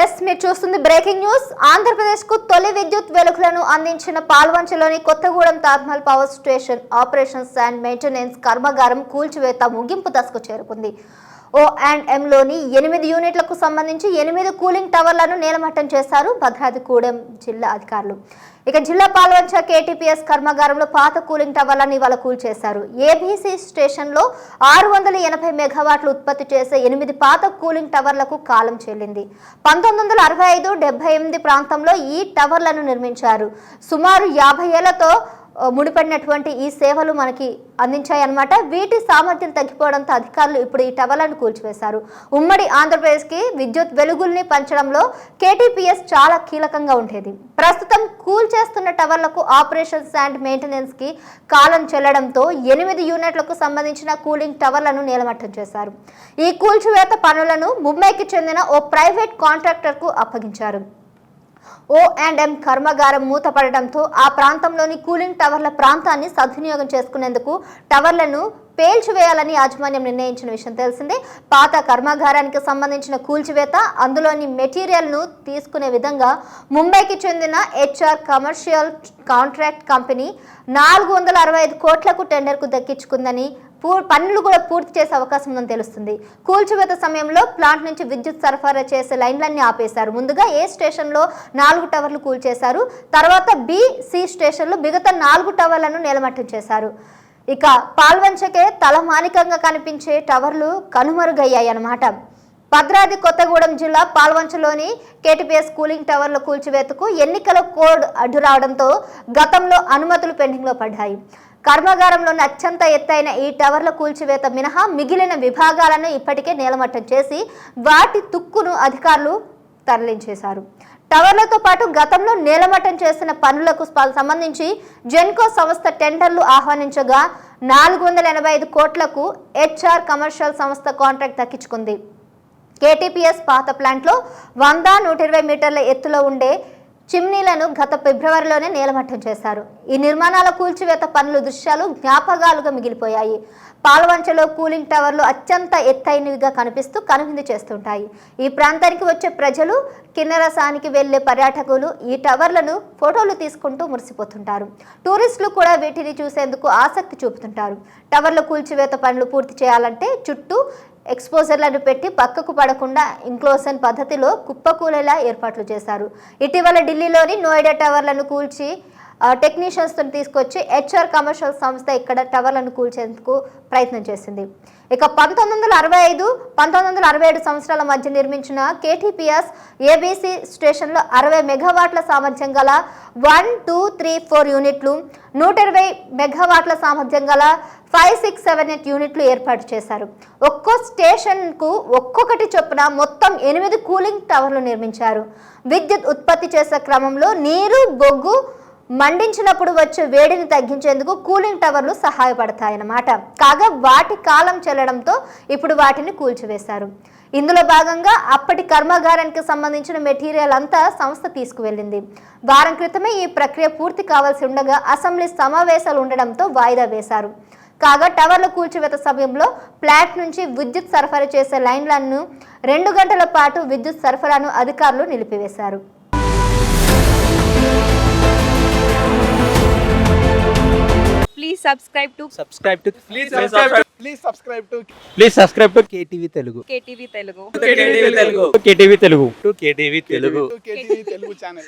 Yes మీరు చూస్తుంది breaking news. ఆంధ్రప్రదేశ్కు తొలి విద్యుత్ వెలుగులను అందించిన పాల్వంచలోని Kothagudem thermal power station operations and maintenance కర్మాగారం కూల్చివేత ముగింపు దశకు చేరుకుంది. O&Mలోని 8 యూనిట్లకు సంబంధించి 8 కూలింగ్ టవర్లను నేలమట్టం చేశారు భద్రాద్రిగూడెం జిల్లా అధికారులు. ఇక జిల్లా పాల్వంచ KTPS కర్మాగారంలో పాత కూలింగ్ టవర్లను ఇవాళ కూల్చేశారు. ABC స్టేషన్లో 680 మెగావాట్లు ఉత్పత్తి చేసే 8 పాత కూలింగ్ టవర్లకు కాలం చెల్లింది. 1965-78 ప్రాంతంలో ఈ టవర్లను నిర్మించారు. సుమారు 50 ఏళ్లతో ముడిపడినటువంటి ఈ సేవలు మనకి అందించాయన్నమాట. వీటి సామర్థ్యం తగ్గిపోవడంతో అధికారులు ఇప్పుడు ఈ టవర్లను కూల్చివేశారు. ఉమ్మడి ఆంధ్రప్రదేశ్కి విద్యుత్ వెలుగుల్ని పంచడంలో KTPS చాలా కీలకంగా ఉండేది. ప్రస్తుతం కూల్చేస్తున్న టవర్లకు ఆపరేషన్స్ అండ్ మెయింటెనెన్స్ కి కాలం చెల్లడంతో 8 యూనిట్లకు సంబంధించిన కూలింగ్ టవర్లను నేలమట్టం చేశారు. ఈ కూల్చివేత పనులను ముంబైకి చెందిన ఓ ప్రైవేట్ కాంట్రాక్టర్ కు అప్పగించారు. O&M కర్మాగారం మూతపడడంతో ఆ ప్రాంతంలోని కూలింగ్ టవర్ల ప్రాంతాన్ని సద్వినియోగం చేసుకునేందుకు టవర్లను పేల్చివేయాలని యాజమాన్యం నిర్ణయించిన విషయం తెలిసిందే. పాత కర్మాగారానికి సంబంధించిన కూల్చివేత, అందులోని మెటీరియల్ను తీసుకునే విధంగా ముంబైకి చెందిన HR కమర్షియల్ కాంట్రాక్ట్ కంపెనీ 465 కోట్లకు టెండర్కు దక్కించుకుందని, పనులు కూడా పూర్తి చేసే అవకాశం ఉందని తెలుస్తుంది. కూల్చివేత సమయంలో ప్లాంట్ నుంచి విద్యుత్ సరఫరా చేసే లైన్లన్నీ ఆపేశారు. ముందుగా A స్టేషన్లో 4 టవర్లు కూల్చేశారు. తర్వాత B, C స్టేషన్లో మిగతా 4 టవర్లను నేలమట్టం చేశారు. ఇక పాల్వంచకే తలమానికంగా కనిపించే టవర్లు కనుమరుగయ్యాయి అన్నమాట. భద్రాద్రి కొత్తగూడెం జిల్లా పాల్వంచలోని KTPS కూలింగ్ టవర్ల కూల్చివేతకు ఎన్నికల కోడ్ అడ్డు రావడంతో గతంలో అనుమతులు పెండింగ్లో పడ్డాయి. కర్మాగారంలోని అత్యంత ఎత్తైన ఈ టవర్ల కూల్చివేత మినహా మిగిలిన విభాగాలను ఇప్పటికే నేలమట్టం చేసి వాటి తుక్కును అధికారులు తరలించేశారు. టవర్లతో పాటు గతంలో నేలమట్టం చేసిన పనులకు సంబంధించి జెన్కో సంస్థ టెండర్లు ఆహ్వానించగా 485 కోట్లకు HR కమర్షియల్ సంస్థ కాంట్రాక్ట్ దక్కించుకుంది. KTPS పాత ప్లాంట్లో 100-120 మీటర్ల ఎత్తులో ఉండే చిమ్నీలను గత ఫిబ్రవరిలోనే నేలమట్టం చేశారు. ఈ నిర్మాణాల కూల్చివేత పనులు దృశ్యాలు జ్ఞాపకాలుగా మిగిలిపోయాయి. పాల్వంచలో కూలింగ్ టవర్లు అత్యంత ఎత్తైనవిగా కనిపిస్తూ కనువిందు చేస్తుంటాయి. ఈ ప్రాంతానికి వచ్చే ప్రజలు, కిన్నెరసానికి వెళ్లే పర్యాటకులు ఈ టవర్లను ఫోటోలు తీసుకుంటూ మురిసిపోతుంటారు. టూరిస్టులు కూడా వీటిని చూసేందుకు ఆసక్తి చూపుతుంటారు. టవర్ల కూల్చివేత పనులు పూర్తి చేయాలంటే చుట్టూ ఎక్స్పోజర్లను పెట్టి పక్కకు పడకుండా ఇంక్లోజన్ పద్ధతిలో కుప్పకూలేలా ఏర్పాట్లు చేశారు. ఇటీవల ఢిల్లీలోని నోయిడా టవర్లను కూల్చి టెక్నీషియన్స్తో తీసుకొచ్చి HR కమర్షియల్ సంస్థ ఇక్కడ టవర్లను కూల్చేందుకు ప్రయత్నం చేసింది. ఇక 1965-1967 సంవత్సరాల మధ్య నిర్మించిన KTPS ABC స్టేషన్లో 60 మెగావాట్ల సామర్థ్యం గల 1, 2, 3, 4 యూనిట్లు, 120 మెగావాట్ల సామర్థ్యం గల 5, 6, 7, 8 యూనిట్లు ఏర్పాటు చేశారు. ఒక్కో స్టేషన్కు ఒక్కొక్కటి చొప్పున మొత్తం 8 కూలింగ్ టవర్లు నిర్మించారు. విద్యుత్ ఉత్పత్తి చేసే క్రమంలో నీరు, బొగ్గు మండించినప్పుడు వచ్చే వేడిని తగ్గించేందుకు కూలింగ్ టవర్లు సహాయపడతాయన్నమాట. కాగా వాటి కాలం చెల్లడంతో ఇప్పుడు వాటిని కూల్చివేశారు. ఇందులో భాగంగా అప్పటి కర్మాగారానికి సంబంధించిన మెటీరియల్ అంతా సంస్థ తీసుకువెళ్ళింది. వారం క్రితమే ఈ ప్రక్రియ పూర్తి కావాల్సి ఉండగా అసెంబ్లీ సమావేశాలు ఉండడంతో వాయిదా వేశారు. కాగా టవర్ల కూల్చివేత సమయంలో ప్లాంట్ నుంచి విద్యుత్ సరఫరా చేసే లైన్లను 2 గంటల పాటు విద్యుత్ సరఫరాను అధికారులు నిలిపివేశారు. Please subscribe to KTV Telugu. KTV Telugu. KTV Telugu channel.